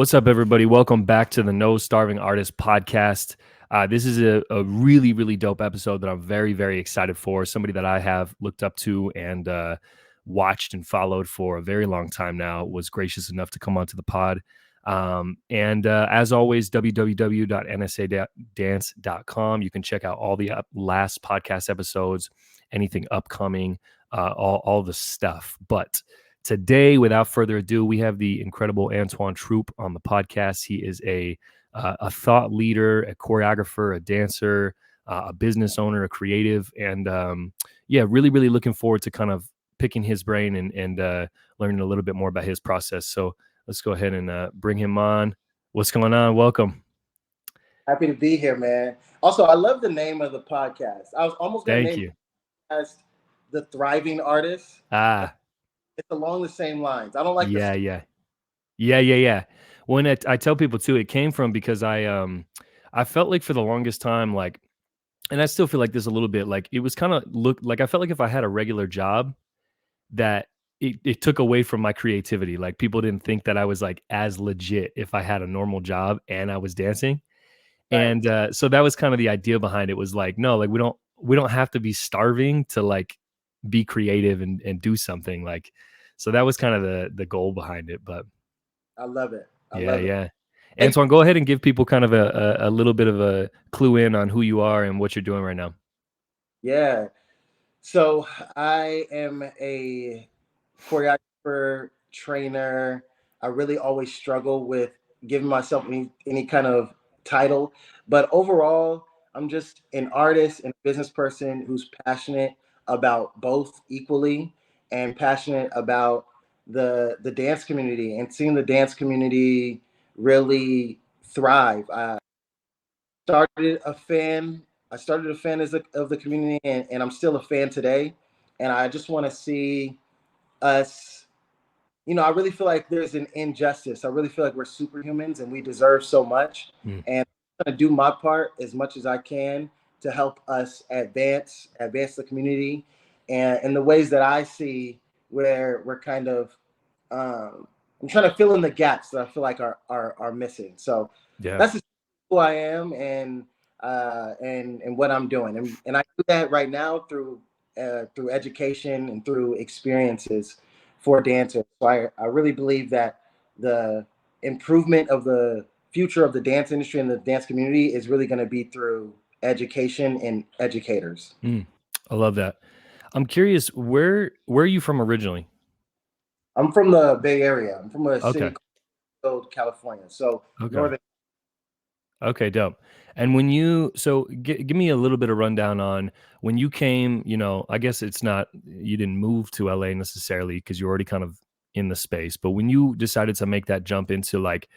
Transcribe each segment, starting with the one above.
What's up, everybody? Welcome back to the No Starving Artist podcast. This is a really, really dope episode that I'm very, very excited for. Somebody that I have looked up to and watched and followed for a very long time now was gracious enough to come onto the pod. And as always, www.nsadance.com. You can check out all the last podcast episodes, anything upcoming, all the stuff. But today, without further ado, we have the incredible Antoine Troupe on the podcast. He is a thought leader, a choreographer, a dancer, a business owner, a creative, and really, really looking forward to kind of picking his brain and learning a little bit more about his process. So let's go ahead and bring him on. What's going on? Welcome. Happy to be here, man. Also, I love the name of the podcast. I was almost going to Thank name you. it as The Thriving Artist. It's along the same lines. I don't like Yeah. When I tell people too, it came from because I felt like for the longest time, like, and I still feel like this a little bit, like it was kind of like I felt like if I had a regular job that it took away from my creativity. Like people didn't think that I was like as legit if I had a normal job and I was dancing. right. And so that was kind of the idea behind it, was like, no, like we don't have to be starving to like be creative and do something. Like, so that was kind of the goal behind it. But I love it. I yeah, love it. yeah. Thank Antoine, go ahead and give people kind of a little bit of a clue in on who you are and what you're doing right now. Yeah. So I am a choreographer, trainer. I really always struggle with giving myself any kind of title. But overall, I'm just an artist and a business person who's passionate about both equally and passionate about the dance community and seeing the dance community really thrive. Started a fan. I started a fan of the community, and I'm still a fan today. And I just want to see us. I really feel like there's an injustice. I really feel like we're superhumans and we deserve so much. Mm. And I'm gonna do my part as much as I can to help us advance the community, and in the ways that I see where we're kind of I'm trying to fill in the gaps that I feel like are missing. So Yeah. that's just who I am and what I'm doing, and I do that right now through education and through experiences for dancers. So I really believe that the improvement of the future of the dance industry and the dance community is really going to be through education and educators. Mm. I love that. I'm curious, where are you from originally? I'm from the Bay Area. I'm from a Okay. city called California, so Okay. northern. Okay, dope. And so give me a little bit of rundown on when you came, I guess it's not, you didn't move to LA necessarily because you're already kind of in the space, but when you decided to make that jump into like,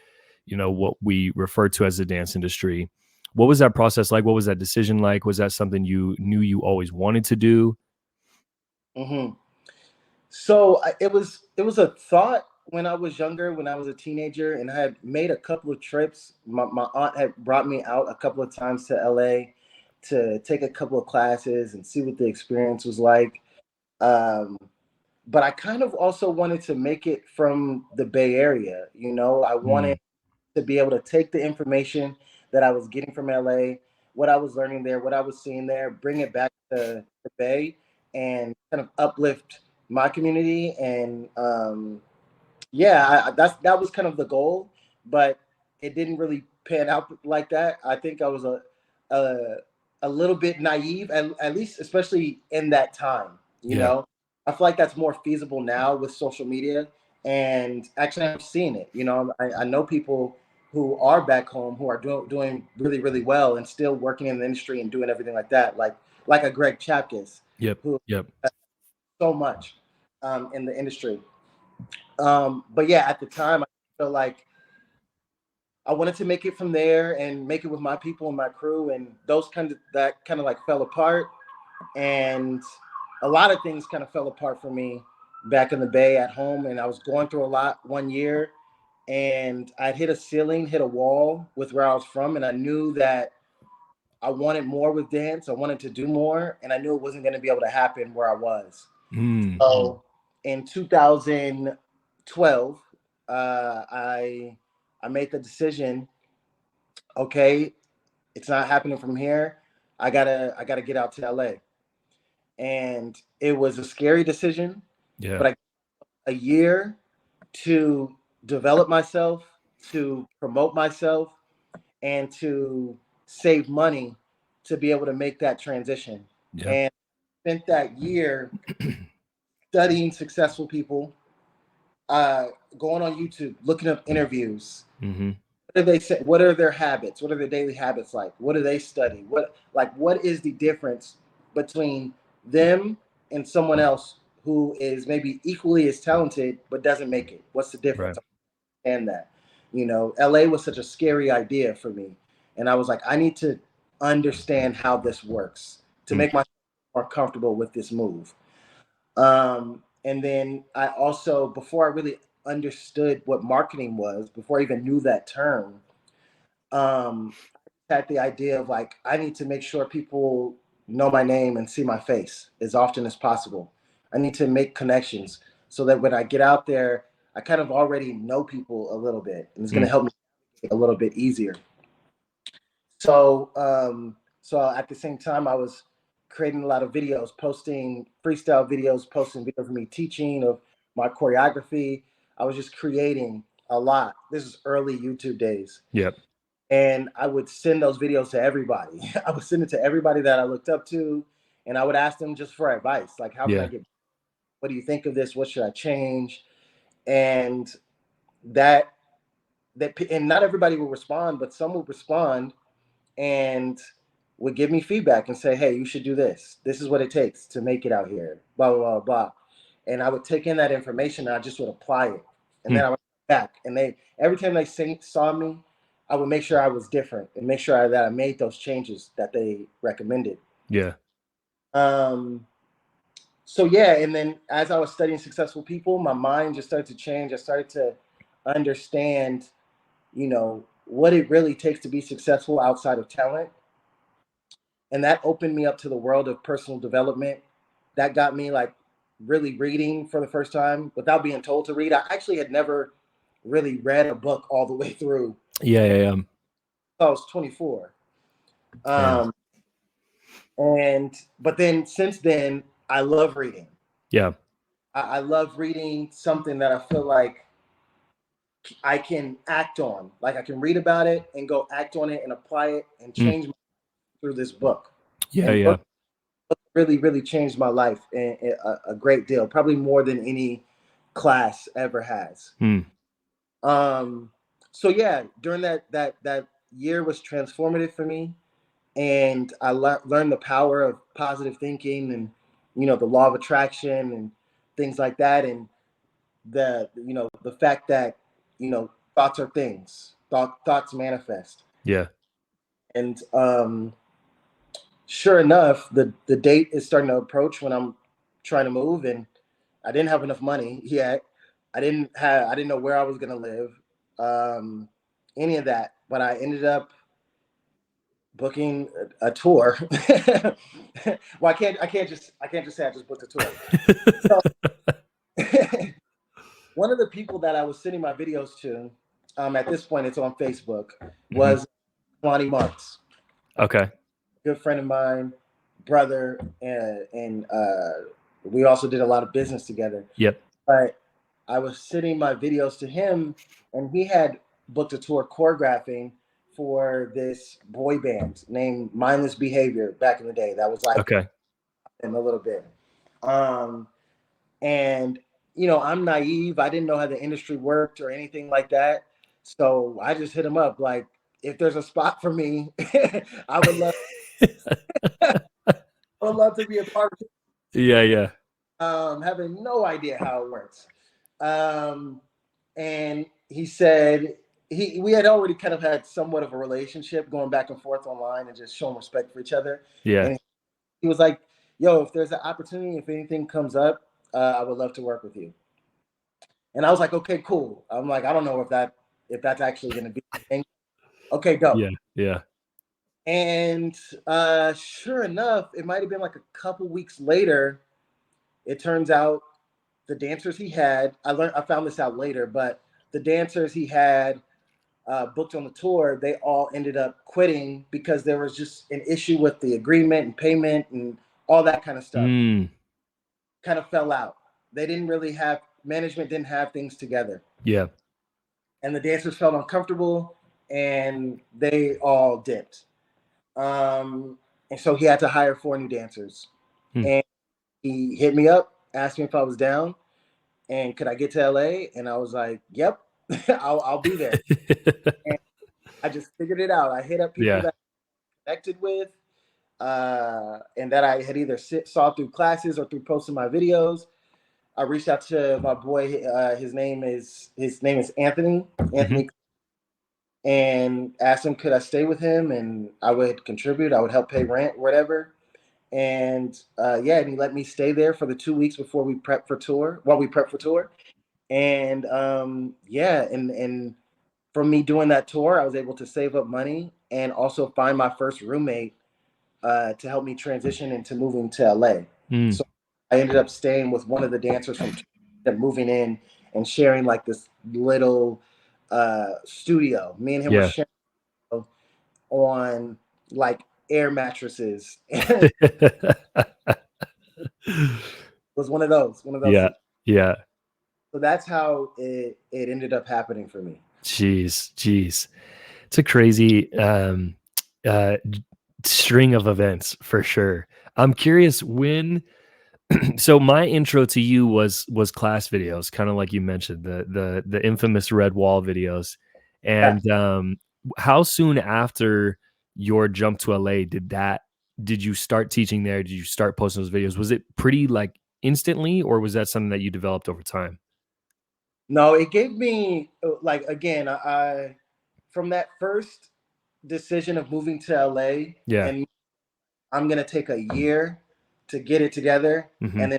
what we refer to as the dance industry, what was that process like? What was that decision like? Was that something you knew you always wanted to do? hmm So it was a thought when I was younger, when I was a teenager, and I had made a couple of trips. My aunt had brought me out a couple of times to LA to take a couple of classes and see what the experience was like. Um, but I kind of also wanted to make it from the Bay Area. I wanted Mm, to be able to take the information that I was getting from LA, what I was learning there, what I was seeing there, bring it back to the Bay and kind of uplift my community. And that was kind of the goal, but it didn't really pan out like that. I think I was a, a little bit naive, at least, especially in that time. yeah. I feel like that's more feasible now with social media, and actually, I'm seeing it. I know people who are back home who are doing really really well and still working in the industry and doing everything like that, like a Greg Chapkus, Yep. who Yep. so much in the industry. But yeah, at the time, I felt like I wanted to make it from there and make it with my people and my crew, and that kind of like fell apart, and a lot of things kind of fell apart for me back in the Bay at home, and I was going through a lot one year, and I'd hit a ceiling, hit a wall with where I was from, and I knew that I wanted more with dance. I wanted to do more, and I knew it wasn't going to be able to happen where I was. Mm, So in 2012, I I made the decision, okay, it's not happening from here. I gotta get out to LA. And it was a scary decision, Yeah. but a year to develop myself, to promote myself, and to save money to be able to make that transition. Yeah. And spent that year studying successful people, uh, going on YouTube, looking up interviews. Mm-hmm. What do they say? What are their habits? What are their daily habits like? What do they study? What is the difference between them and someone else who is maybe equally as talented but doesn't make it? What's the Right. difference? I understand that. LA was such a scary idea for me. And I was like, I need to understand how this works to Mm. make myself more comfortable with this move. And then I also, before I really understood what marketing was, before I even knew that term, I had the idea of like, I need to make sure people know my name and see my face as often as possible. I need to make connections so that when I get out there, I kind of already know people a little bit, and it's going Mm. to help me a little bit easier. So at the same time, I was creating a lot of videos, posting freestyle videos, posting videos of me teaching of my choreography. I was just creating a lot. This is early YouTube days, Yep. and I would send those videos to everybody. I would send it to everybody that I looked up to, and I would ask them just for advice, like, how can I Yeah. get? What do you think of this? What should I change? And that and not everybody will respond, but some will respond and would give me feedback and say, hey, you should do this. This is what it takes to make it out here, blah, blah, blah, blah. And I would take in that information and I just would apply it. And then Mm. I would back. And every time they saw me, I would make sure I was different and make sure that I made those changes that they recommended. Yeah. Um, so yeah, and then as I was studying successful people, my mind just started to change. I started to understand, what it really takes to be successful outside of talent, and that opened me up to the world of personal development. That got me like really reading for the first time without being told to read. I actually had never really read a book all the way through. Yeah. Yeah. Yeah. I was 24. Damn. um and but then since then I love reading. Yeah. I love reading something that I feel like I can act on, like I can read about it and go act on it and apply it and Mm. change through this book. Yeah. And Yeah. really, really changed my life a great deal, probably more than any class ever has. Mm. Um, so yeah, during that year was transformative for me, and I learned the power of positive thinking and the law of attraction and things like that, and the fact that thoughts are things, thoughts manifest, Yeah. and sure enough, the date is starting to approach when I'm trying to move, and I didn't have enough money yet. I didn't know where I was gonna live, um, any of that. But I ended up booking a tour. Well, I can't just say I just booked a tour. So, one of the people that I was sending my videos to, at this point it's on Facebook, Mhm. was Lonnie Marks, Okay. good friend of mine, brother, and we also did a lot of business together. Yep. But I was sending my videos to him, and he had booked a tour choreographing for this boy band named Mindless Behavior back in the day. That was like Okay. in a little bit. Um, and I'm naive. I didn't know how the industry worked or anything like that. So I just hit him up like, if there's a spot for me, I would love I would love to be a part of it. Yeah. Yeah. Having no idea how it works. Um, and he said we had already kind of had somewhat of a relationship going back and forth online and just showing respect for each other. Yeah. And he was like, yo, if there's an opportunity, if anything comes up, I would love to work with you. And I was like, okay, cool. I'm like, I don't know if that's actually going to be a thing. Okay, go. Yeah. Yeah. And sure enough, it might have been like a couple weeks later. It turns out the dancers he had, I found this out later, but the dancers he had booked on the tour, they all ended up quitting because there was just an issue with the agreement and payment and all that kind of stuff. Mm. Kind of fell out. They didn't really have management, didn't have things together, Yeah. and the dancers felt uncomfortable, and they all dipped. And so he had to hire 4 new dancers, Mm. and he hit me up, asked me if I was down, and could I get to LA? And I was like, "Yep, I'll be there." And I just figured it out. I hit up people Yeah. that I connected with, and that I had either saw through classes or through posting my videos. I reached out to my boy. His name is Anthony. Mhm. Anthony, and asked him could I stay with him, and I would contribute. I would help pay rent, whatever. And yeah, and he let me stay there for the 2 weeks before we prep for tour. While we prep for tour, and yeah, and from me doing that tour, I was able to save up money and also find my first roommate to help me transition into moving to LA. Mm. So I ended up staying with one of the dancers from moving in and sharing like this little studio. Me and him were Yeah. sharing on like air mattresses. It was one of those Yeah. situations. Yeah. So that's how it ended up happening for me. Jeez. It's a crazy uh string of events for sure. I'm curious when so my intro to you was class videos, kind of like you mentioned, the infamous red wall videos. Yeah. And how soon after your jump to LA did you start teaching there? Did you start posting those videos? Was it pretty like instantly, or was that something that you developed over time? No, it gave me like again, I from that first decision of moving to LA, Yeah. and I'm gonna take a year to get it together. Hmm. And then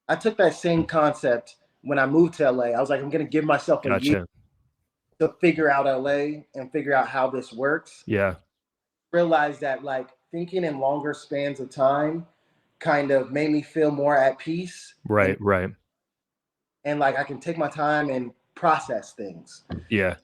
I took that same concept when I moved to LA. I was like, I'm gonna give myself a year Gotcha. to figure out LA and figure out how this works. Yeah. Realized that like thinking in longer spans of time kind of made me feel more at peace, Right. Right. and like I can take my time and process things. Yeah.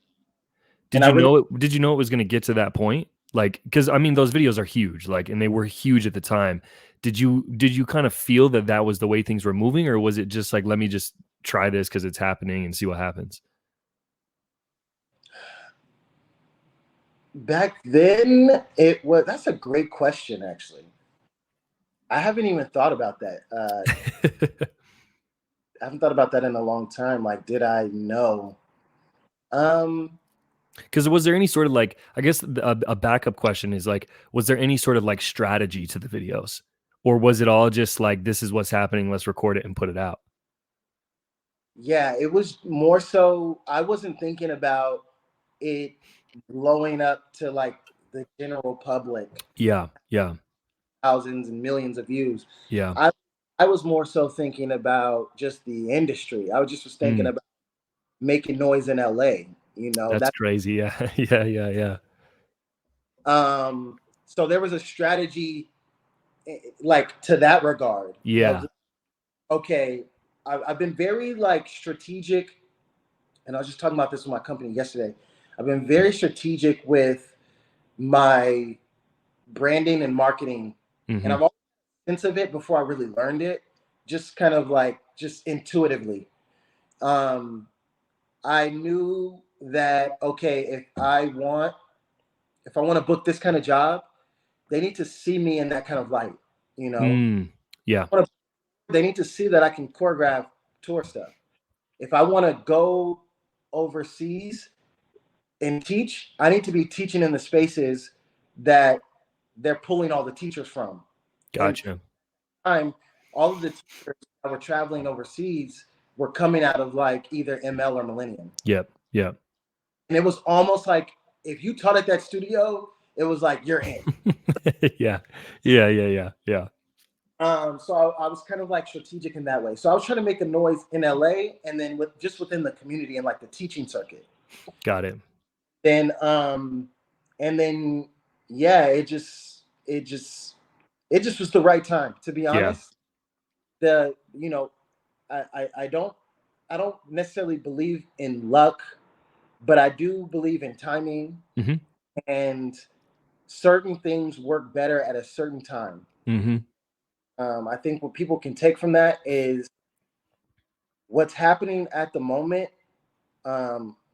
And I really Did you know it was gonna get to that point? Like, because I mean, those videos are huge, like, and they were huge at the time. Did you kind of feel that that was the way things were moving, or was it just like, let me just try this because it's happening and see what happens? back then it was that's a great question actually. I haven't even thought about that. I haven't thought about that in a long time. Like, did I know? Um, Because was there any sort of like, I guess a backup question is like, was there any sort of like strategy to the videos, or was it all just like, this is what's happening, let's record it and put it out? yeah, it was more so I wasn't thinking about it blowing up to like the general public, Yeah. Yeah. thousands and millions of views. Yeah. I I was more so thinking about just the industry. I was just was thinking Mm, about making noise in LA. You know that's that. crazy. Yeah. Yeah. Yeah. Yeah. So there was a strategy like to that regard of Yeah. okay. I've been very like strategic, and I was just talking about this with my company yesterday. I've been very strategic with my branding and marketing, and Hmm. I've always had a sense of it before I really learned it, just kind of like just intuitively. Um, I knew that okay, if I want to book this kind of job, they need to see me in that kind of light. You know, Mm, yeah. they need to see that I can choreograph tour stuff. If I want to go overseas and teach, I need to be teaching in the spaces that they're pulling all the teachers from. And Gotcha. time, all of the teachers that were traveling overseas were coming out of like either ML or Millennium. Yep. Yep. And it was almost like if you taught at that studio, it was like you're in. Yeah. Yeah. Yeah. Yeah. Yeah. So I was kind of like strategic in that way. So I was trying to make a noise in LA and then with just within the community and like the teaching circuit. Got it. Then and then yeah, it just was the right time to be Yeah. honest. The you know I don't necessarily believe in luck but I do believe in timing, Mm-hmm. and certain things work better at a certain time. Mm-hmm. I think what people can take from that is what's happening at the moment.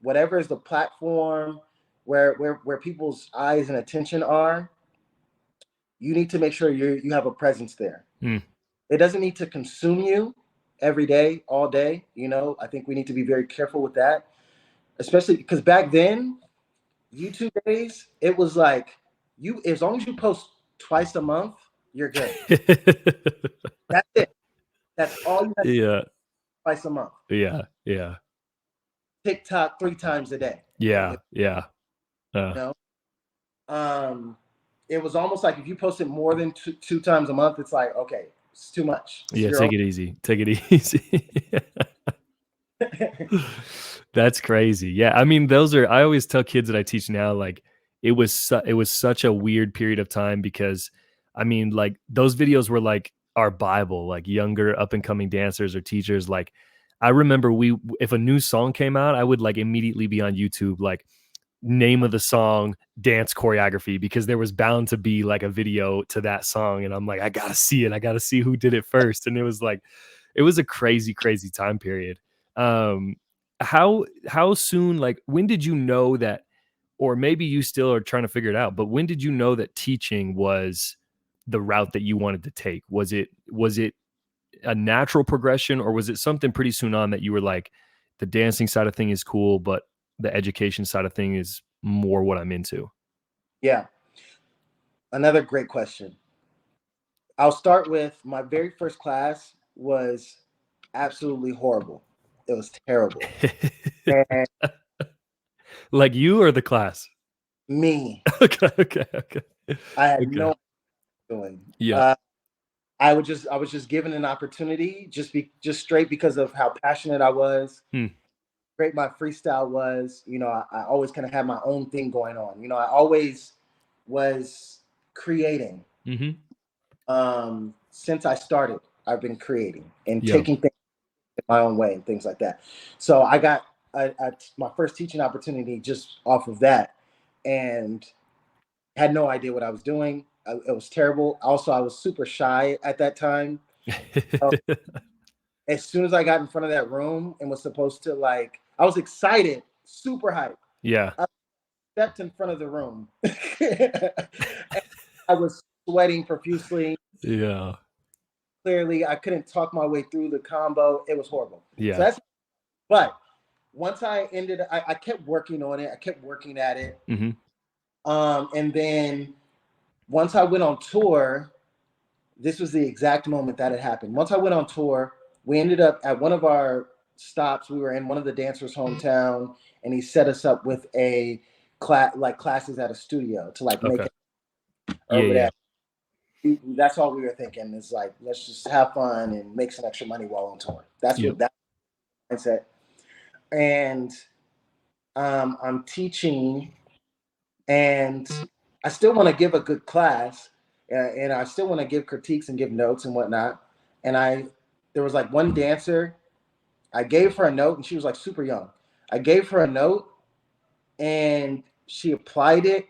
Whatever is the platform where people's eyes and attention are, you need to make sure you have a presence there. Mm. It doesn't need to consume you every day, all day. You know, I think we need to be very careful with that, especially because back then, YouTube days, it was like you as long as you post twice a month, you're good. That's it. That's all you have to Yeah. do, twice a month. Yeah. Yeah. TikTok 3 times a day. Yeah. Yeah. You know, um, it was almost like if you posted more than two times a month, it's like okay, it's too much. It's Yeah. your Take it easy. Take it easy. own. That's crazy. Yeah, I mean, those are. I always tell kids that I teach now, like it was such a weird period of time because, I mean, like those videos were like our Bible, like younger up and coming dancers or teachers. Like, I remember if a new song came out, I would like immediately be on YouTube, like name of the song, dance choreography, because there was bound to be like a video to that song, and I'm like, I gotta see it. I gotta see who did it first, and it was like, it was a crazy, crazy time period. Um, how soon, like when did you know that, or maybe you still are trying to figure it out, but when did you know that teaching was the route that you wanted to take? Was it a natural progression, or was it something pretty soon on that you were like, the dancing side of thing is cool, but the education side of thing is more what I'm into? Yeah, another great question. I'll start with my very first class was absolutely horrible. It was terrible. And Like you or the class? me, Okay, okay, okay. I had Okay. no doing. Yeah. I was just given an opportunity just straight because of how passionate I was, Hmm. great my freestyle was. You know, I always kind of had my own thing going on. You know, I always was creating. Mm-hmm. Since I started, I've been creating and Yeah. taking things my own way and things like that. So I got my first teaching opportunity just off of that, and had no idea what I was doing. It was terrible. Also, I was super shy at that time. So as soon as I got in front of that room and was supposed to like, I was excited, super hyped. Yeah. I stepped in front of the room. And I was sweating profusely. Yeah. Clearly, I couldn't talk my way through the combo. It was horrible. So Yeah. that's, but once I kept working on it. I kept working at it. Mm-hmm. And then once I went on tour, this was the exact moment that it happened. Once I went on tour, we ended up at one of our stops. We were in one of the dancers' hometown, and he set us up with a class, like classes at a studio to like make Okay. it or Yeah. Yeah. whatever. That's all we were thinking is like, let's just have fun and make some extra money while on tour. That's Yep. what that mindset. And I'm teaching, and I still want to give a good class, and I still want to give critiques and give notes and whatnot. And there was like one dancer, I gave her a note, and she was like super young. I gave her a note, and she applied it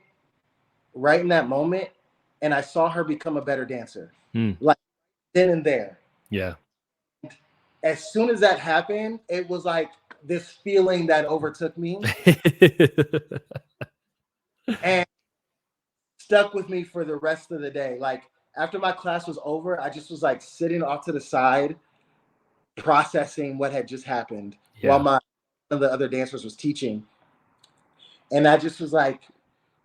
right in that moment, and I saw her become a better dancer, Hmm. like then and there. Yeah. As soon as that happened, it was like this feeling that overtook me and stuck with me for the rest of the day. Like after my class was over, I just was like sitting off to the side, processing what had just happened while Yeah. my one of the other dancers was teaching. And I just was like,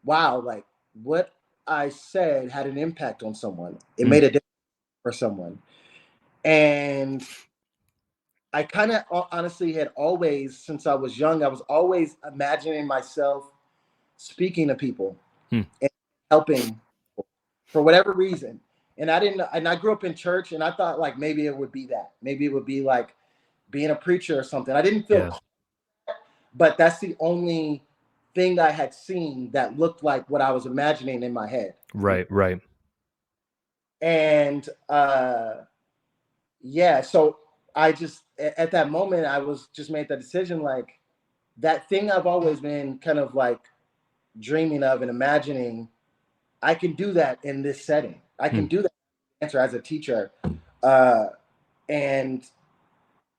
wow, like what I said had an impact on someone. It Hmm. made a difference for someone. And I kind of honestly had always, since I was young, I was always imagining myself speaking to people Hmm. and helping for whatever reason. And I didn't, and I grew up in church, and I thought like maybe it would be that. Maybe it would be like being a preacher or something. I didn't feel, Yeah. but that's the only thing I had seen that looked like what I was imagining in my head. Right. Right. And yeah, so I just at that moment I was just made that decision like that thing I've always been kind of like dreaming of and imagining, I can do that in this setting. I can Hmm. do that answer as a teacher. Uh, and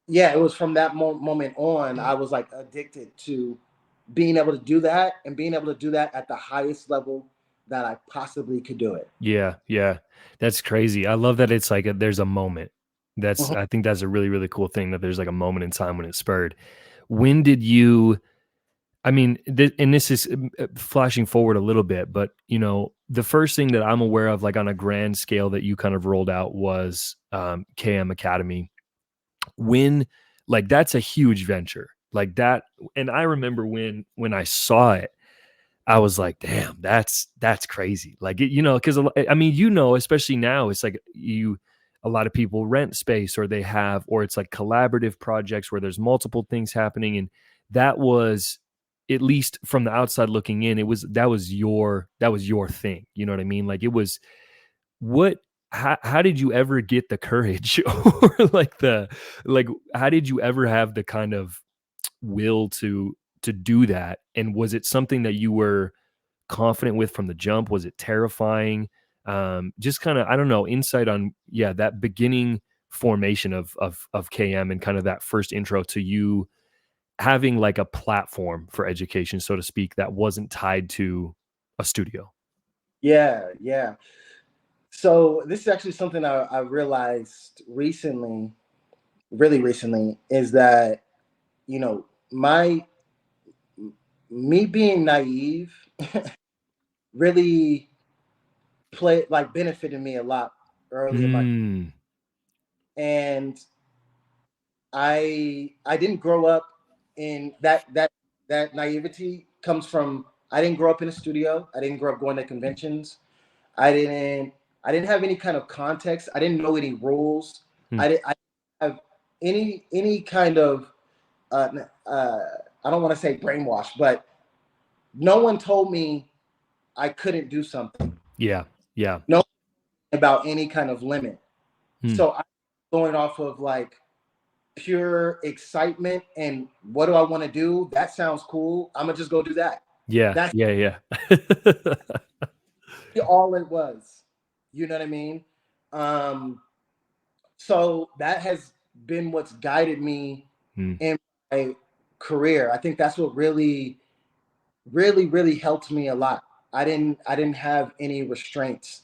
yeah, it was from that moment on, I was like addicted to being able to do that and being able to do that at the highest level that I possibly could do it. Yeah, yeah. That's crazy. I love that it's like there's a moment. Mhm. I think that's a really, really cool thing that there's like a moment in time when it spurred. When did you I mean, and this is flashing forward a little bit, but you know, the first thing that I'm aware of, like on a grand scale, that you kind of rolled out was KM Academy. When, like, that's a huge venture, like that. And I remember when I saw it, I was like, damn, that's crazy. Like, you know, because I mean, you know, especially now, it's like a lot of people rent space or they have, or it's like collaborative projects where there's multiple things happening. And that was, at least from the outside looking in, that was your thing. You know what I mean? Like it was what, how did you ever get the courage or like like, how did you ever have the kind of will to do that? And was it something that you were confident with from the jump? Was it terrifying? Just kind of, I don't know, insight on, yeah, that beginning formation of KM and kind of that first intro to you having like a platform for education, so to speak, that wasn't tied to a studio. Yeah, yeah. So this is actually something I realized recently, really recently, is that, you know, my me being naive really benefited me a lot early in my, Mm, and I didn't grow up in that naivety comes from, I didn't grow up in a studio. I didn't grow up going to conventions. I didn't I didn't have any kind of context. I didn't know any rules. mm, I didn't have any kind of uh, uh, I don't want to say brainwash, but no one told me I couldn't do something. yeah, yeah. No, about any kind of limit. Mm, So I'm going off of like pure excitement and what do I want to do? That sounds cool. I'm gonna just go do that. yeah, That's yeah, yeah. all it was. You know what I mean? Um, so that has been what's guided me Mm, in my career. I think that's what really helped me a lot. I didn't have any restraints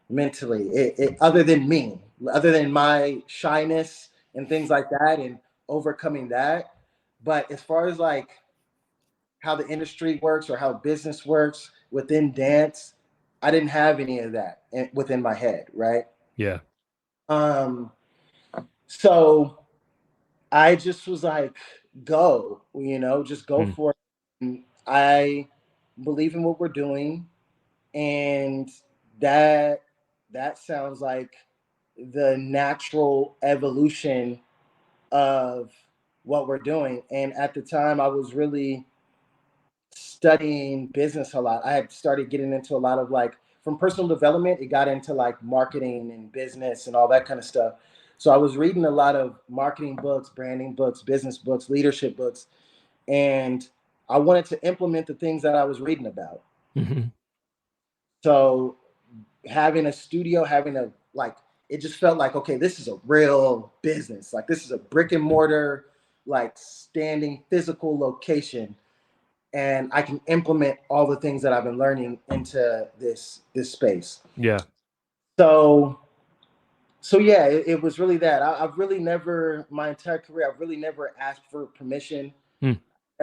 mentally, other than me, other than my shyness and things like that, and overcoming that. But as far as like how the industry works or how business works within dance, I didn't have any of that within my head, right? yeah. Um, so I just was like, go, just go Mm, for it. And I believe in what we're doing, and that that sounds like the natural evolution of what we're doing. And at the time, I was really studying business a lot. I had started getting into a lot of like, from personal development, it got into like marketing and business and all that kind of stuff. So I was reading a lot of marketing books, branding books, business books, leadership books, and I wanted to implement the things that I was reading about. mhm. So having a studio, having a like, it just felt like, okay, this is a real business. Like this is a brick and mortar, like standing physical location, and I can implement all the things that I've been learning into this space. Yeah. So yeah, it was really that. I've really never, my entire career, I've really never asked for permission, Mm,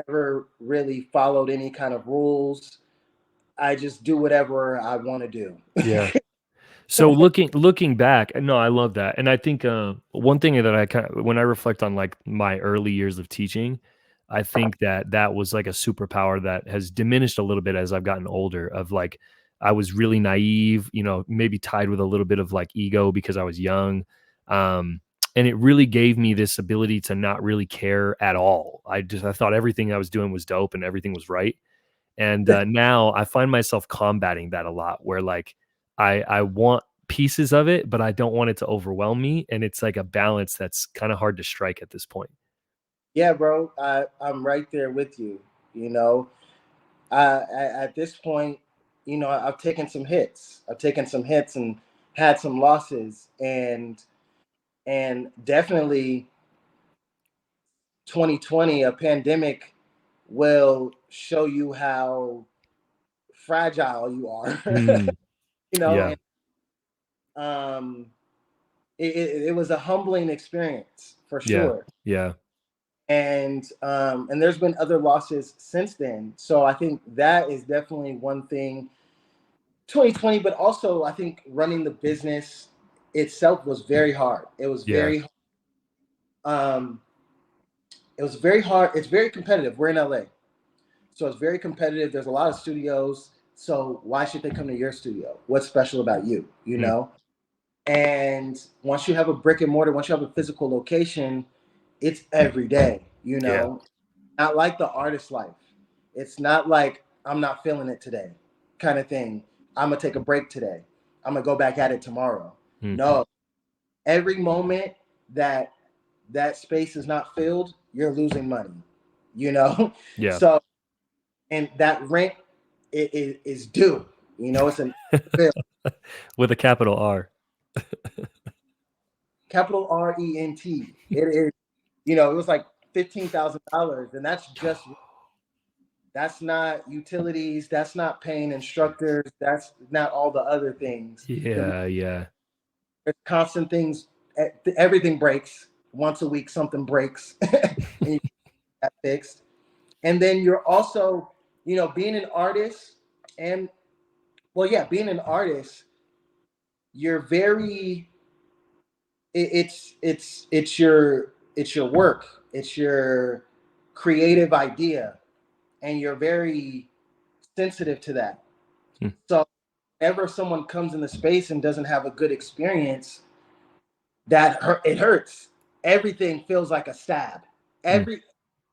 ever really followed any kind of rules. I just do whatever I want to do. yeah. So looking back, no, I love that, and I think one thing that I kind of, when I reflect on like my early years of teaching, I think that that was like a superpower that has diminished a little bit as I've gotten older. Of like, I was really naive, you know, maybe tied with a little bit of like ego because I was young, and it really gave me this ability to not really care at all. I thought everything I was doing was dope and everything was right. And now I find myself combating that a lot, where like I want pieces of it, but I don't want it to overwhelm me. And it's like a balance that's kind of hard to strike at this point. Yeah, bro, I'm right there with you. You know, at this point, I've taken some hits. I've taken some hits and had some losses, and definitely 2020, a pandemic will show you how fragile you are. Mm, yeah, And um, it was a humbling experience for yeah, sure. yeah, And there's been other losses since then. So I think that is definitely one thing. 2020, but also I think running the business itself was very hard. It was yeah, very um, it was very hard. It's very competitive. We're in LA. So it's very competitive. There's a lot of studios. So why should they come to your studio? What's special about you? mm, And once you have a brick and mortar, once you have a physical location, it's every day, yeah, not like the artist life. It's not like I'm not feeling it today kind of thing. I'm going to take a break today. I'm going to go back at it tomorrow. mm, No, every moment that that space is not filled, you're losing money, you know? yeah. So, and that rent is due. It's an bill. With a capital R. Capital Rent. It is, it was like $15,000, and that's not utilities, that's not paying instructors, that's not all the other things. Yeah, yeah, There's constant things. Everything breaks once a week. Something breaks, and you get that fixed. And then you're also, being an artist, and well, yeah, being an artist, you're very it's your work, it's your creative idea, and you're very sensitive to that. mm, So whenever someone comes in the space and doesn't have a good experience, it hurts. Everything feels like a stab. mm,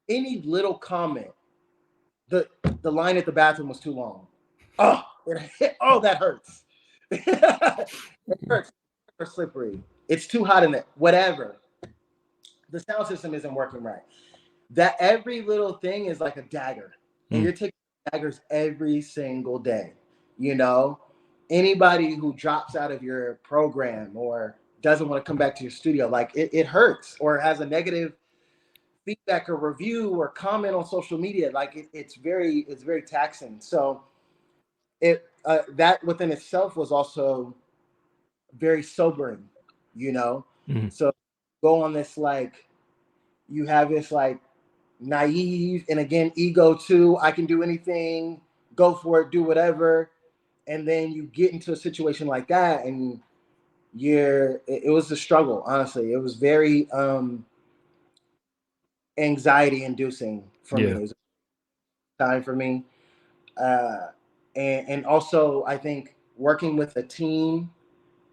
Any little comment, the the line at the bathroom was too long. Oh, oh, that hurts. It hurts. Or slippery. It's too hot in there. Whatever. The sound system isn't working right. That every little thing is like a dagger, and mm, you're taking daggers every single day. You know, anybody who drops out of your program or doesn't want to come back to your studio, like it hurts, or has a negative feedback or review or comment on social media, like it's very taxing. So that within itself was also very sobering. you know mm, so go on this, like, you have this, like, naive, and again, ego too, I can do anything, go for it, do whatever. And then you get into a situation like that, and it was a struggle. Honestly, it was very anxiety inducing for me. yeah, It was a time for me. uh, and also, I think working with a team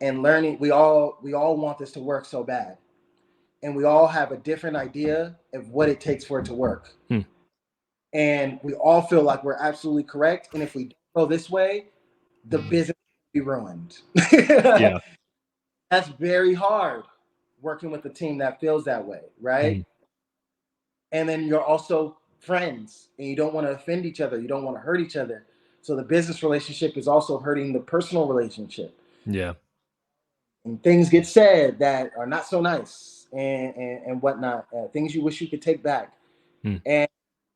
and learning, we all want this to work so bad, and we all have a different idea of what it takes for it to work, mm, and we all feel like we're absolutely correct, and if we don't go this way, the business will be ruined. yeah, That's very hard, working with a team that feels that way, right? mm, And then you're also friends, and you don't want to offend each other, you don't want to hurt each other, so the business relationship is also hurting the personal relationship, yeah, and things get said that are not so nice, and whatnot, things you wish you could take back. mm, And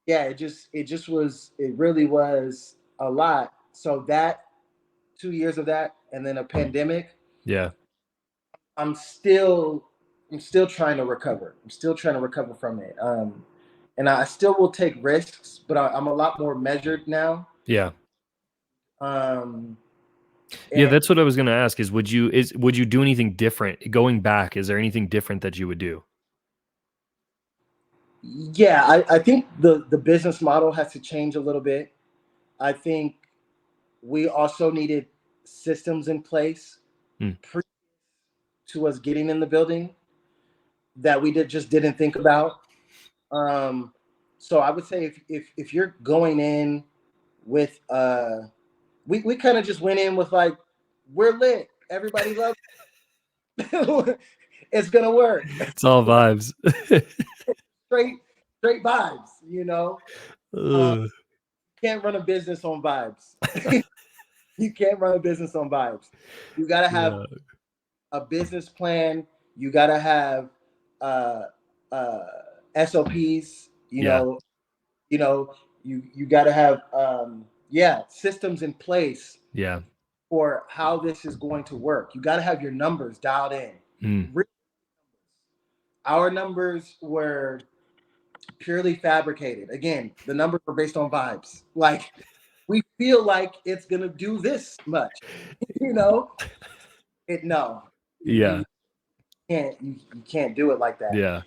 yeah, it really was a lot. So that 2 years of that, and then a pandemic, yeah, i'm still I'm still trying to recover. I'm still trying to recover from it. And I still will take risks, but I'm a lot more measured now. yeah. um Yeah, and that's what I was gonna ask would you do anything different? Going back, is there anything different that you would do? yeah, I think the business model has to change a little bit. I think we also needed systems in place Mm, pre to us getting in the building that we just didn't think about. Um, so I would say, if you're going in with we kind of just went in with, like, we're lit, everybody loves it. It's gonna work. it's all vibes. Straight straight vibes, you know. Ugh. Can't run a business on vibes. You can't run a business on vibes. You got to have Yeah. a business plan. You got to have uh, uh, SOPs. Yeah. You know, you got to have yeah, systems in place Yeah. for how this is going to work. You got to have your numbers dialed in. Mm. Our numbers were purely fabricated. Again, the numbers were based on vibes. Like we feel like it's gonna do this much, you know. It no, Yeah. you you can't do it like that. Yeah.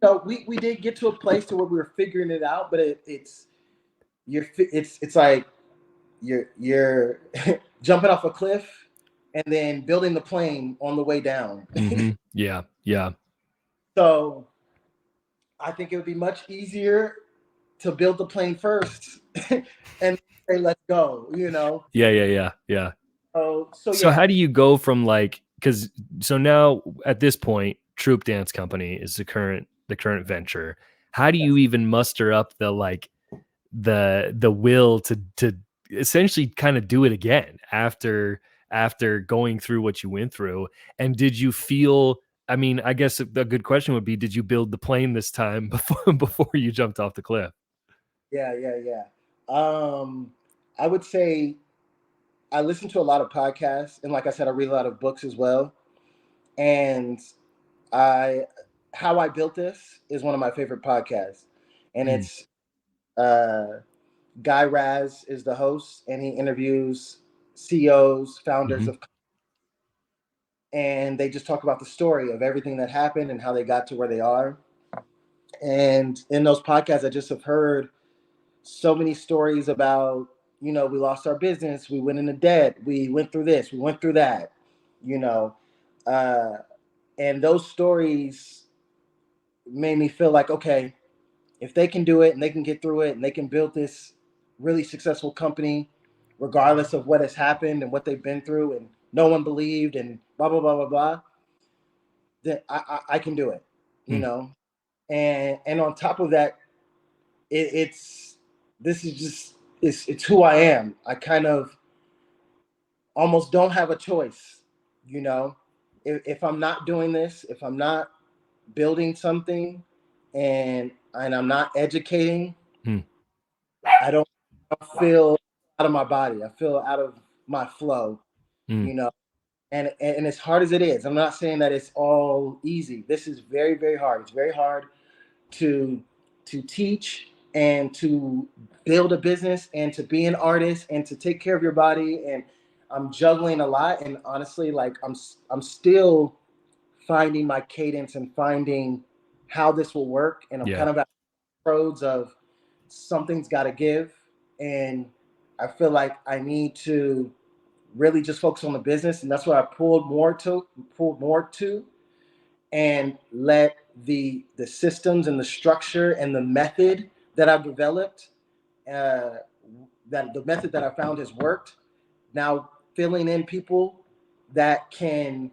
So we did get to a place to where we were figuring it out, but it's like you're jumping off a cliff and then building the plane on the way down. Mm-hmm. Yeah. Yeah. So I think it would be much easier to build the plane first and say let's go, you know. Yeah. Yeah. Yeah. Yeah. So So yeah, how do you go from like, because so now at this point, Troop Dance Company is the current venture. How do you yes, even muster up the like the will to essentially kind of do it again after going through what you went through? And did you feel, I mean, I guess a good question would be, did you build the plane this time before you jumped off the cliff? yeah. I would say I listen to a lot of podcasts, and like I said, I read a lot of books as well. And I, how I built this is one of my favorite podcasts, and Mm, it's uh, Guy Raz is the host, and he interviews CEOs, founders mhm, of, and they just talk about the story of everything that happened and how they got to where they are. And in those podcasts, I just have heard so many stories about, you know, we lost our business, we went into debt, we went through this, we went through that, you know. Uh, and those stories made me feel like, okay, if they can do it and they can get through it and they can build this really successful company, regardless of what has happened and what they've been through, and no one believed and blah, blah, blah, blah, blah, then I can do it, you mm, know. And on top of that, it's this is just it's who I am. I kind of almost don't have a choice, you know. If I'm not doing this, if I'm not building something, and I'm not educating, mm, I don't feel out of my body. I feel out of my flow, mm. you know. And as hard as it is, I'm not saying that it's all easy. This is very very hard. It's very hard to teach and to build a business and to be an artist and to take care of your body, and I'm juggling a lot, and honestly like I'm still finding my cadence and finding how this will work, and I'm Yeah. kind of at roads of something's got to give, and I feel like I need to really just focus on the business, and that's what I pulled more to, and let the systems and the structure and the method that I've developed, uh, that the method that I found has worked. Now filling in people that can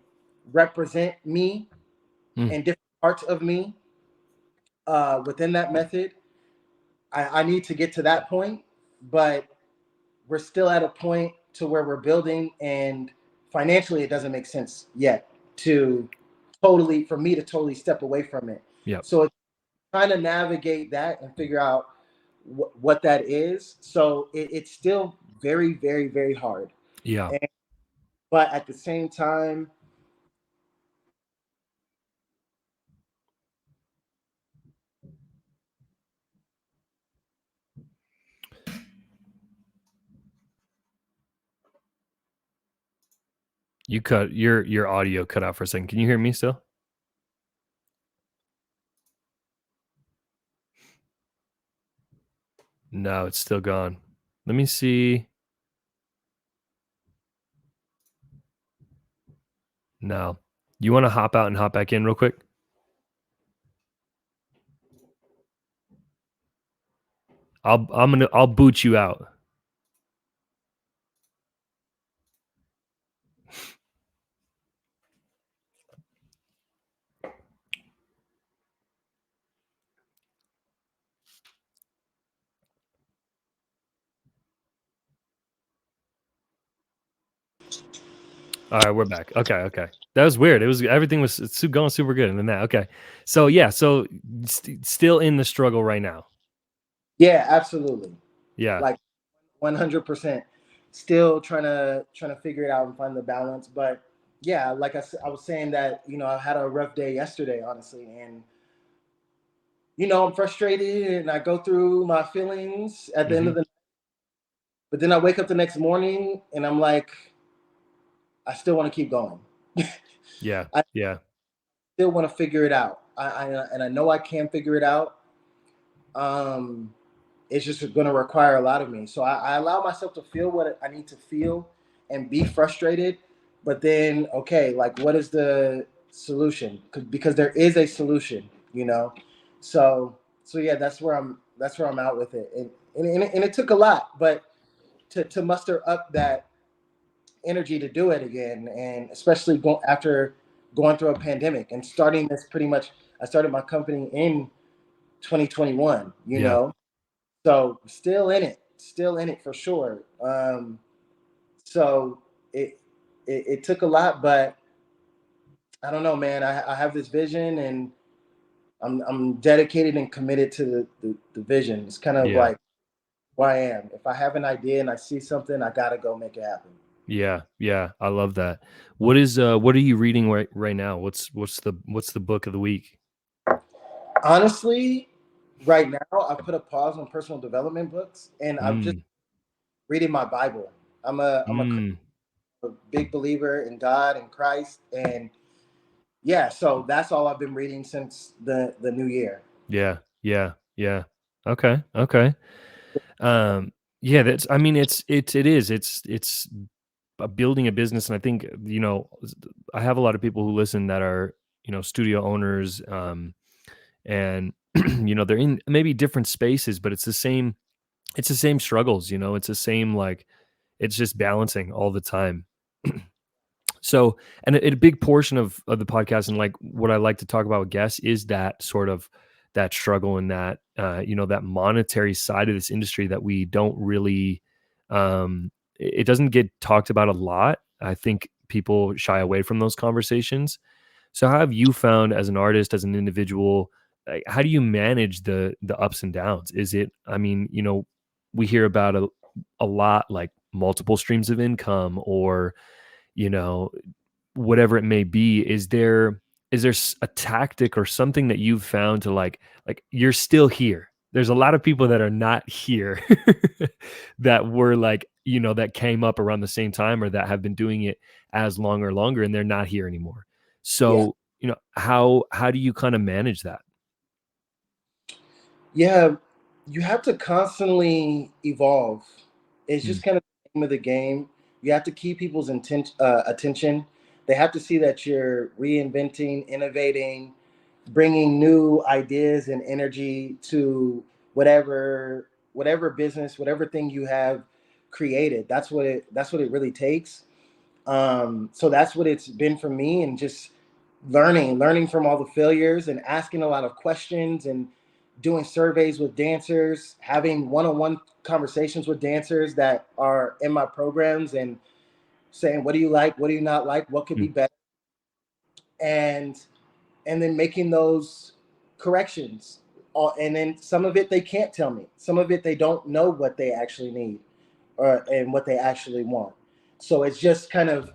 represent me Mm, and different parts of me within that method. I need to get to that point, but we're still at a point to where we're building, and financially it doesn't make sense yet to totally for me to totally step away from it. yep. So it's trying to navigate that and figure out what that is. So it's still very, very, very hard. Yeah. And, but at the same time, Your audio cut out for a second. Can you hear me still? No, it's still gone. Let me see. No. You want to hop out and hop back in real quick? I'll boot you out. All right, we're back. Okay, okay. That was weird. It was everything was going super good, and then that. Okay, so yeah, so still in the struggle right now. Yeah, absolutely. Yeah. Like 100%. Still trying to figure it out and find the balance. But yeah, like I was saying that, I had a rough day yesterday, honestly. And, I'm frustrated and I go through my feelings at the end Hmm. of the but then I wake up the next morning and I'm like, I still want to keep going. Yeah. I Yeah. still want to figure it out. And I know I can figure it out. Um, it's just going to require a lot of me. So I allow myself to feel what I need to feel and be frustrated. But then, okay, like what is the solution? Because there is a solution, you know. So yeah, that's where I'm out with it. And it took a lot, but to muster up that energy to do it again, and especially after going through a pandemic and starting this pretty much. I started my company in 2021, Yeah. so still in it for sure. So it, it took a lot, but I don't know, man. I have this vision, and I'm dedicated and committed to the vision. It's kind of Yeah. like who I am. If I have an idea and I see something, I gotta go make it happen. Yeah. Yeah. I love that. What are you reading right now? What's the book of the week? Honestly, right now I put a pause on personal development books, and I'm just Mm. reading my Bible. I'm a Mm. big believer in God and Christ, and yeah, so that's all I've been reading since the new year. Yeah. Yeah. Yeah. Okay. Okay. Um. Yeah. That's. I mean, it is. It's building a business, and I think I have a lot of people who listen that are studio owners, and they're in maybe different spaces, but it's the same struggles. It's the same, like, it's just balancing all the time. So, and a big portion of the podcast, and like what I like to talk about with guests, is that sort of that struggle, and that that monetary side of this industry that we don't really, it doesn't get talked about a lot. I think people shy away from those conversations. So how have you found, as an artist, as an individual, like, how do you manage the ups and downs? Is it, I mean, we hear about a lot, like multiple streams of income, or you know whatever it may be. Is there a tactic or something that you've found to, like you're still here? There's a lot of people that are not here that were, like, that came up around the same time, or that have been doing it as long or longer, and they're not here anymore. Yeah, So, how do you kind of manage that? yeah, you have to constantly evolve. It's Mm, just kind of the name of the game. You have to keep people's attention. They have to see that you're reinventing, innovating, bringing new ideas and energy to whatever business, whatever thing you have created. That's what it really takes. So that's what it's been for me, and just learning from all the failures and asking a lot of questions and doing surveys with dancers, having one-on-one conversations with dancers that are in my programs, and saying, what do you like, what do you not like, what could be mm, better, and and then making those corrections. And then some of it they can't tell me. Some of it they don't know what they actually need, or and what they actually want. So it's just kind of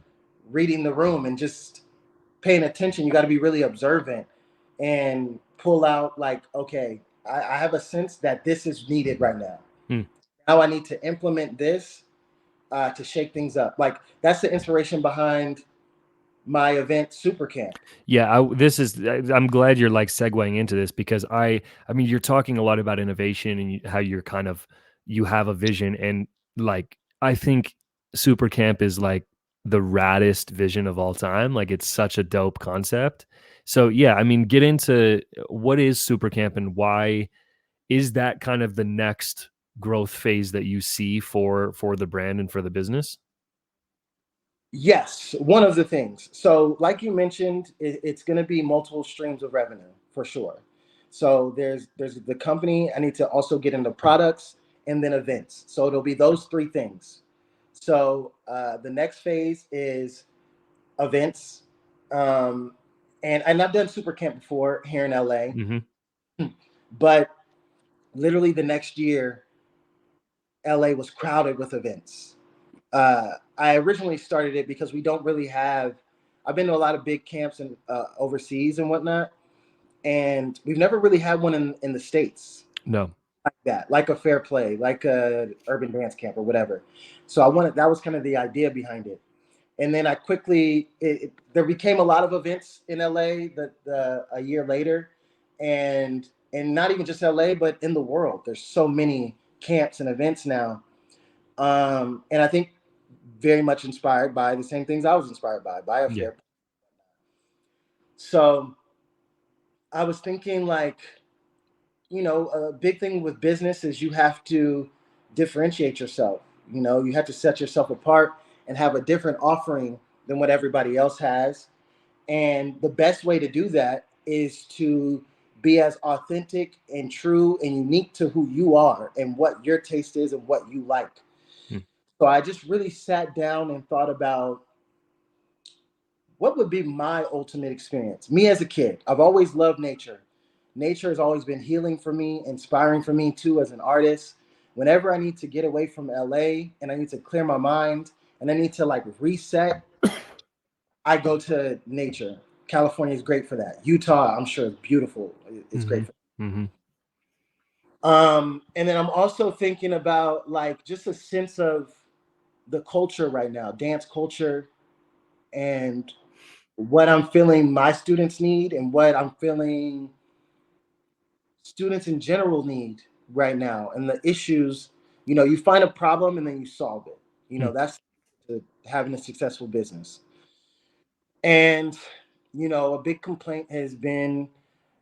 reading the room and just paying attention. You got to be really observant and pull out, like, okay, I have a sense that this is needed right now. mm. Now I need to implement this to shake things up. Like, that's the inspiration behind my event, Super Camp. Yeah, I'm glad you're, like, segueing into this, because I mean, you're talking a lot about innovation, and how you're kind of, you have a vision, and, like, I think Super Camp is, like, the raddest vision of all time. Like, it's such a dope concept. So yeah, I mean, get into what is Super Camp, and why is that kind of the next growth phase that you see for the brand and for the business? Yes, one of the things. So, like you mentioned, it's going to be multiple streams of revenue for sure. So there's the company. I need to also get into products and then events. So it'll be those three things. So the next phase is events. Um, and I've done super camp before here in LA, Mm-hmm. but literally the next year, LA was crowded with events. I originally started it because we don't really have. I've been to a lot of big camps and overseas and whatnot, and we've never really had one in the States No. like that, like a Fair Play, like a urban dance camp or whatever. So I wanted that was kind of the idea behind it. And then I quickly there became a lot of events in LA that a year later, and not even just LA, but in the world. There's so many camps and events now, and I think very much inspired by the same things I was inspired by a Yeah. fair. So I was thinking like, a big thing with business is you have to differentiate yourself. You have to set yourself apart and have a different offering than what everybody else has. And the best way to do that is to be as authentic and true and unique to who you are and what your taste is and what you like. Mm. So I just really sat down and thought about what would be my ultimate experience. Me as a kid, I've always loved nature. Nature has always been healing for me, inspiring for me too as an artist. Whenever I need to get away from LA and I need to clear my mind and I need to like reset, I go to nature. California is great for that. Utah, I'm sure, is beautiful. It's Mm-hmm. great for Mm-hmm. and then I'm also thinking about like just a sense of the culture right now, dance culture, and what I'm feeling my students need and what I'm feeling students in general need right now, and the issues. You find a problem and then you solve it. Mm. That's having a successful business. And a big complaint has been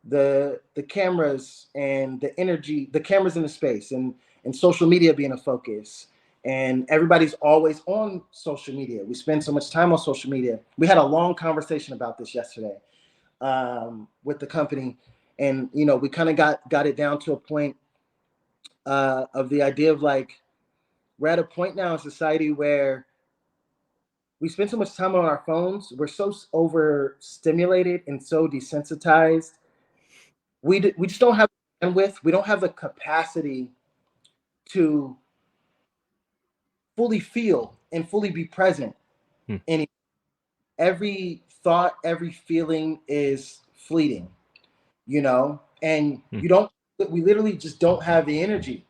the cameras and the energy, the cameras in the space, and social media being a focus. And everybody's always on social media. We spend so much time on social media. We had a long conversation about this yesterday with the company, and we kind of got it down to a point of the idea of like we're at a point now in society where we spend so much time on our phones. We're so overstimulated and so desensitized. We just don't have bandwidth. We don't have the capacity to fully feel and fully be present. Mm. And every thought, every feeling is fleeting. And Mm. you don't. We literally just don't have the energy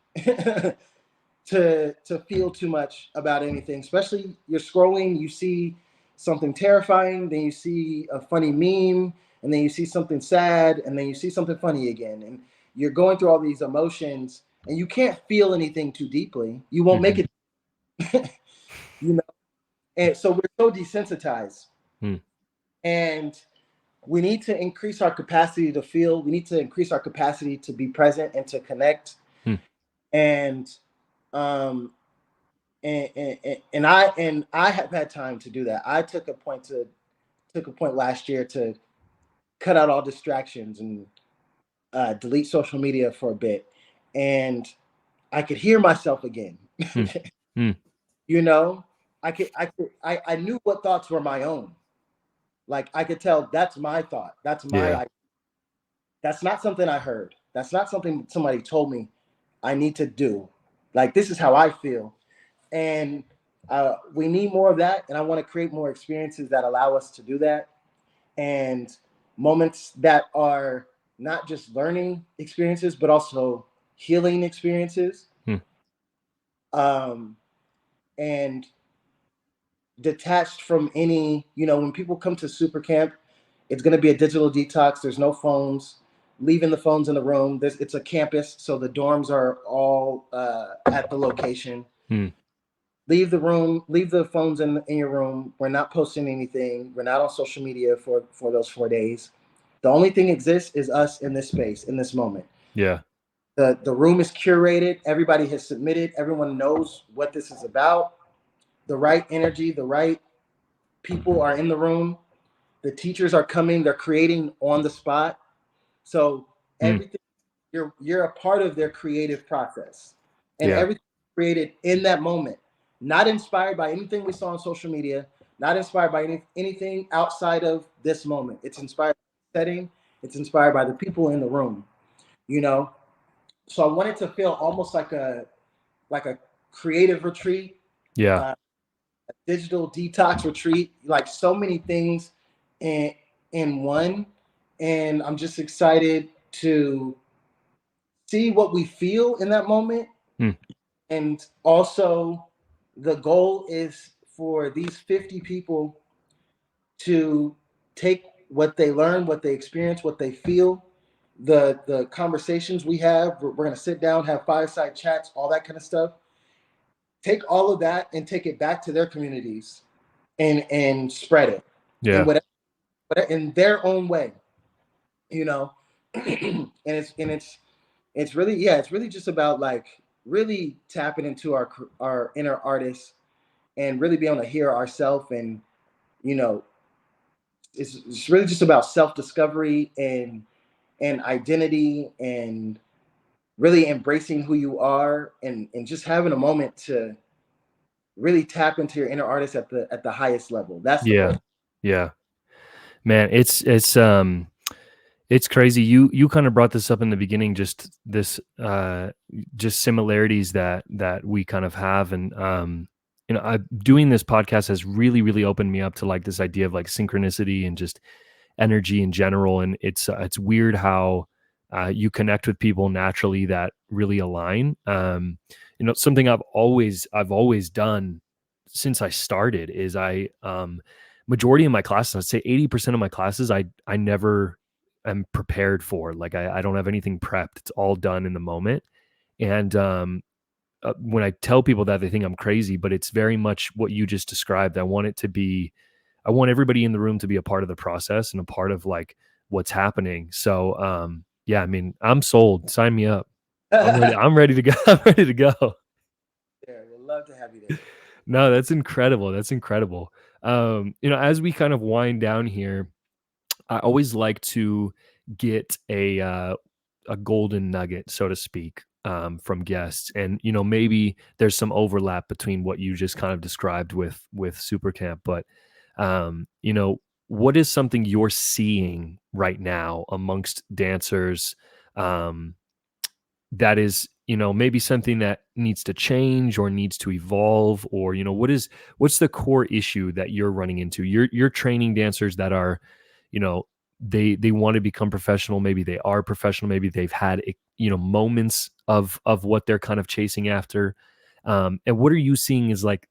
to feel too much about anything. Especially you're scrolling, you see something terrifying, then you see a funny meme, and then you see something sad, and then you see something funny again, and you're going through all these emotions, and you can't feel anything too deeply. You won't make Mm-hmm. it, you know. And so we're so desensitized, Mm. and we need to increase our capacity to feel. We need to increase our capacity to be present and to connect. Mm. And um, and I have had time to do that. I took a point last year to cut out all distractions and delete social media for a bit, and I could hear myself again. Mm. Mm. you know, I knew what thoughts were my own. Like I could tell that's my thought. Yeah. That's not something I heard. That's not something somebody told me I need to do. Like this is how I feel, and we need more of that. And I want to create more experiences that allow us to do that, and moments that are not just learning experiences but also healing experiences. Mm. Um, and detached from any, when people come to super camp, it's going to be a digital detox. There's no phones, leaving the phones in the room. It's a campus, so the dorms are all at the location. Mm. Leave the room, leave the phones in your room. We're not posting anything. We're not on social media for those 4 days. The only thing exists is us in this space, in this moment. Yeah. The room is curated. Everybody has submitted. Everyone knows what this is about. The right energy, the right people are in the room. The teachers are coming. They're creating on the spot. So Mm. everything you're a part of their creative process, and Yeah. everything created in that moment. not inspired by anything we saw on social media, not inspired by anything outside of this moment. It's inspired by the setting, it's inspired by the people in the room, you know. So I wanted to feel almost like a creative retreat, Yeah. a digital detox retreat, like so many things in in one. And I'm just excited to see what we feel in that moment. Hmm. And also, the goal is for these 50 people to take what they learn, what they experience, what they feel, the conversations we have. We're going to sit down, have fireside chats, all that kind of stuff. Take all of that and take it back to their communities and spread it in Yeah. whatever in their own way, you know. And it's really, yeah, it's really just about like really tapping into our inner artists and really being able to hear ourselves. And you know, it's really just about self-discovery and identity, and really embracing who you are, and just having a moment to really tap into your inner artist at the highest level. That's the Yeah. goal. Yeah. Man, it's crazy. You kind of brought this up in the beginning, just this just similarities that we kind of have. And doing this podcast has really opened me up to like this idea of like synchronicity and just energy in general. And it's weird how you connect with people naturally that really align. Something I've always done since I started is majority of my classes, I'd say 80% of my classes, I never am prepared for. Like I don't have anything prepped. It's all done in the moment. And when I tell people that, they think I'm crazy, but it's very much what you just described. I want everybody in the room to be a part of the process and a part of like what's happening. So, yeah, I mean, I'm sold. Sign me up. I'm ready. Yeah, I'm ready to go. I'm ready to go. we'd love to have you there. No, that's incredible. That's incredible. As we kind of wind down here, I always like to get a golden nugget, so to speak, from guests, and maybe there's some overlap between what you just kind of described with Supercamp, but what is something you're seeing right now amongst dancers, um, that is maybe something that needs to change or needs to evolve, or what's the core issue that you're running into? You're training dancers that are you know they want to become professional, maybe they are professional, maybe they've had moments of what they're kind of chasing after, and what are you seeing is like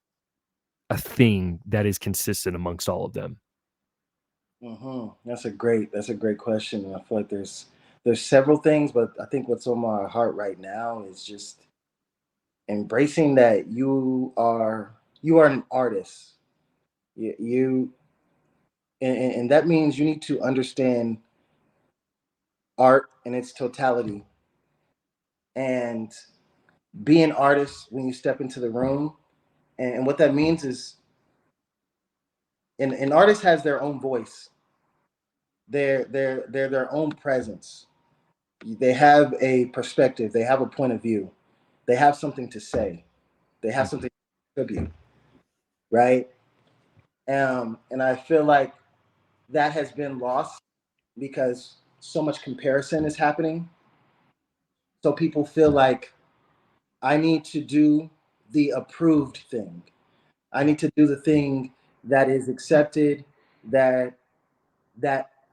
a thing that is consistent amongst all of them? That's a great question. And I feel like there's several things, but I think what's on my heart right now is just embracing that you are an artist. You and that means you need to understand art in its totality, and be an artist when you step into the room. And what that means is an artist has their own voice. They're their own presence. They have a perspective, they have a point of view, they have something to say, they have something to contribute, right? And I feel like that has been lost because so much comparison is happening. So people feel like I need to do the approved thing. I need to do the thing that is accepted, that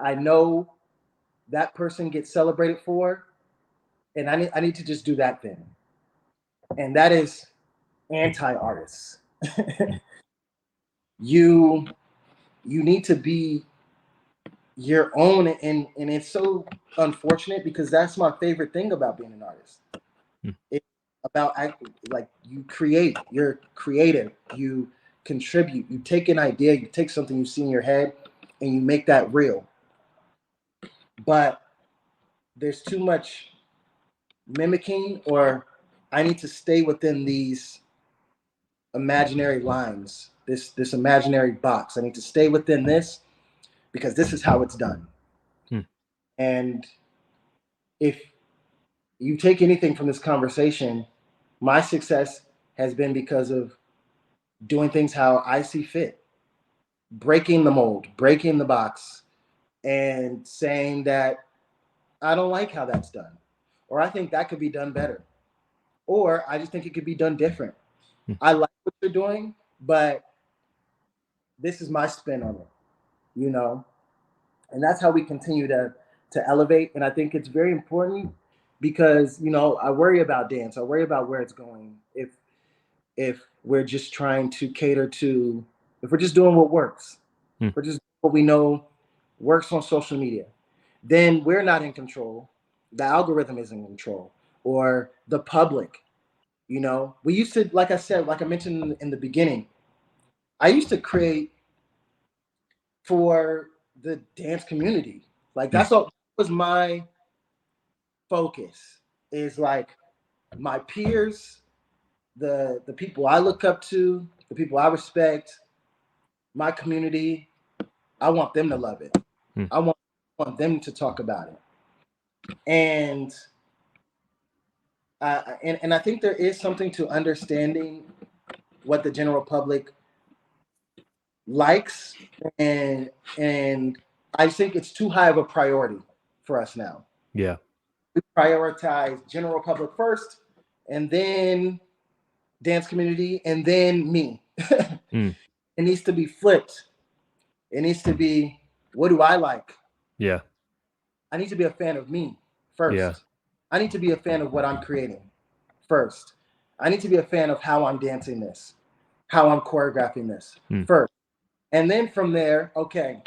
I know that person gets celebrated for, and I need to just do that thing. And that is anti-artists. you you need to be your own, and it's so unfortunate because that's my favorite thing about being an artist. Mm. It's about acting, like you create, you're creative, you contribute, you take an idea, you take something you see in your head and you make that real. But there's too much mimicking, or I need to stay within these imaginary lines, this imaginary box. I need to stay within this because this is how it's done. Mm. And if you take anything from this conversation, my success has been because of doing things how I see fit, breaking the mold, breaking the box, and saying that I don't like how that's done, or I think that could be done better, or I just think it could be done different. Mm. I like what you're doing, but this is my spin on it, you know? And that's how we continue to elevate. And I think it's very important because, you know, I worry about dance. I worry about where it's going. If we're just trying to cater to, if we're just doing what works, Mm. we're just what we know works on social media, then we're not in control. The algorithm is in control, or the public. You know, we used to, like I said, like I mentioned in the beginning, I used to create for the dance community. Like Mm. that's all was my focus, is like my peers, the people I look up to, the people I respect, my community. I want them to love it. Mm. I want them to talk about it. And and I think there is something to understanding what the general public likes, and and I think it's too high of a priority for us now. Yeah. We prioritize general public first, and then dance community, and then me. Mm. It needs to be flipped. It needs to be, what do I like? Yeah. I need to be a fan of me Yeah. first. I need to be a fan of what I'm creating first. I need to be a fan of how I'm dancing this, how I'm choreographing this Mm. first. And then from there, okay,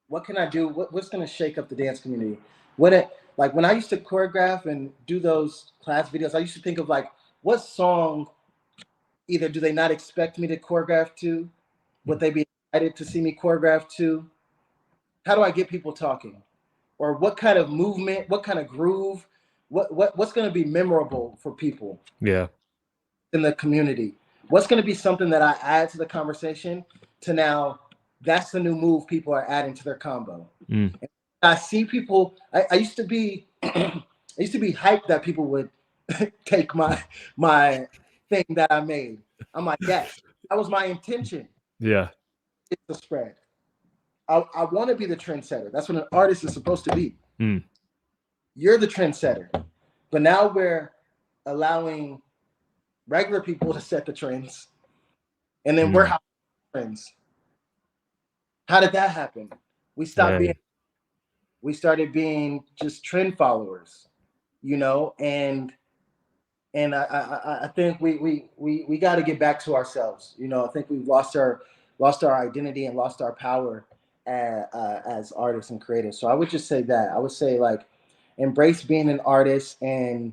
what can I do? What's going to shake up the dance community? Like when I used to choreograph and do those class videos, I used to think of like, what song either do they not expect me to choreograph to? Would Mm. they be excited to see me choreograph to? How do I get people talking? Or what kind of movement, what kind of groove, what's going to be memorable for people Yeah. in the community? What's going to be something that I add to the conversation to now that's the new move people are adding to their combo. Mm. And I see people. I used to be I used to be hyped that people would take my thing that I made. I'm like, yes, that was my intention. Yeah. It's the spread. I want to be the trendsetter. That's what an artist is supposed to be. Mm. You're the trendsetter. But now we're allowing regular people to set the trends, and then we're Mm. trends. How did that happen? We stopped being. Hey. We started being just trend followers, you know, and I think we got to get back to ourselves. You know, I think we've lost our identity and lost our power as artists and creators. So I would just say that. I would say like embrace being an artist, and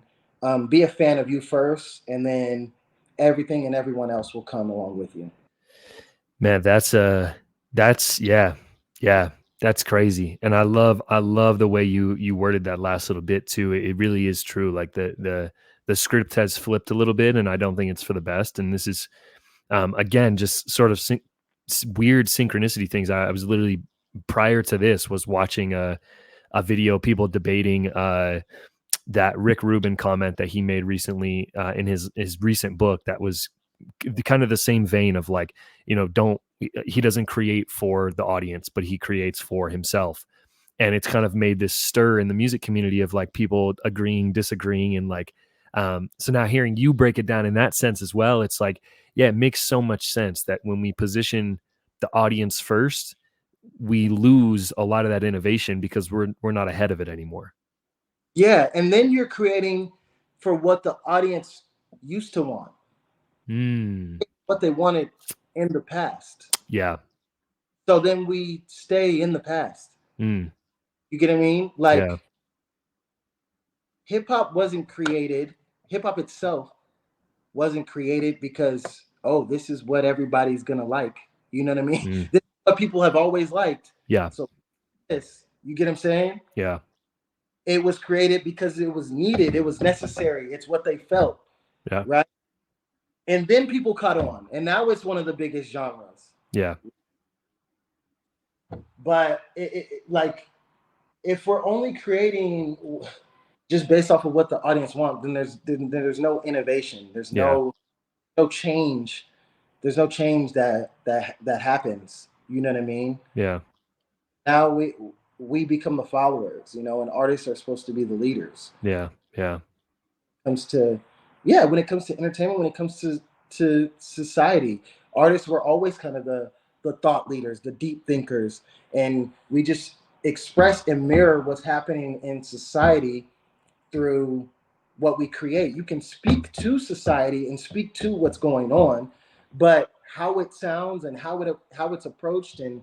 be a fan of you first, and then everything and everyone else will come along with you. Man, that's yeah. Yeah. That's crazy. And I love the way you worded that last little bit too. It really is true. Like the script has flipped a little bit, and I don't think it's for the best. And this is again just sort of weird synchronicity things. I was literally, prior to this, was watching a video, people debating that Rick Rubin comment that he made recently in his recent book, that was kind of the same vein of like, don't he doesn't create for the audience, but he creates for himself. And it's kind of made this stir in the music community of like people agreeing, disagreeing, and like so now hearing you break it down in that sense as well, it's like, yeah, it makes so much sense that when we position the audience first, we lose a lot of that innovation because we're not ahead of it anymore. Yeah, and then you're creating for what the audience used to want, Mm. what they wanted in the past. Yeah. So then we stay in the past. Mm. You get what I mean? Yeah. Like hip hop wasn't created, hip hop itself wasn't created because, oh, this is what everybody's gonna like. You know what I mean? Mm. This is what people have always liked. Yeah. So this, you get what I'm saying? Yeah. It was created because it was needed, it was necessary, it's what they felt, Yeah. right? And then people caught on, and now it's one of the biggest genres. Yeah. But like, if we're only creating just based off of what the audience wants, then there's no innovation. There's Yeah. no change. there's no change that happens. You know what I mean? Yeah. Now we become the followers, you know, and artists are supposed to be the leaders. Yeah. Yeah. Comes to Yeah, when it comes to entertainment, when it comes to society, artists were always kind of the thought leaders, the deep thinkers, and we just express and mirror what's happening in society through what we create. You can speak to society and speak to what's going on, but how it sounds and how it's approached and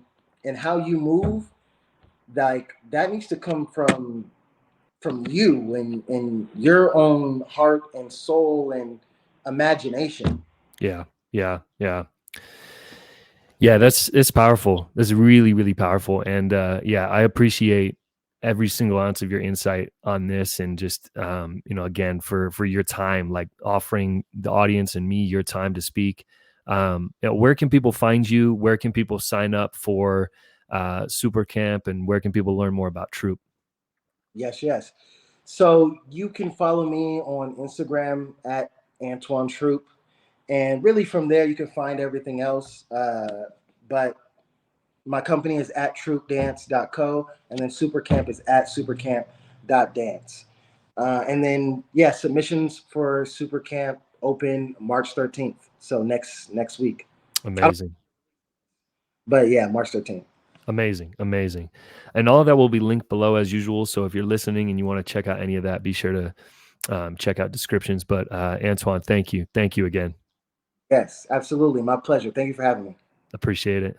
how you move, like that needs to come from you and your own heart and soul and imagination. Yeah. Yeah. Yeah. Yeah, it's powerful. That's really, really powerful. And yeah, I appreciate every single ounce of your insight on this, and just again, for your time, like offering the audience and me your time to speak. Where can people find you? Where can people sign up for Super Camp, and where can people learn more about Troop? Yes, yes. So you can follow me on Instagram at Antoine Troupe, and really from there you can find everything else. But my company is at troopdance.co, and then Supercamp is at supercamp.dance. And then yeah, submissions for Supercamp open March 13th. So next week. Amazing. But yeah, March 13th. Amazing, amazing. And all of that will be linked below as usual. So if you're listening and you want to check out any of that, be sure to check out descriptions. But Antoine, thank you. Thank you again. Yes, absolutely. My pleasure. Thank you for having me. Appreciate it.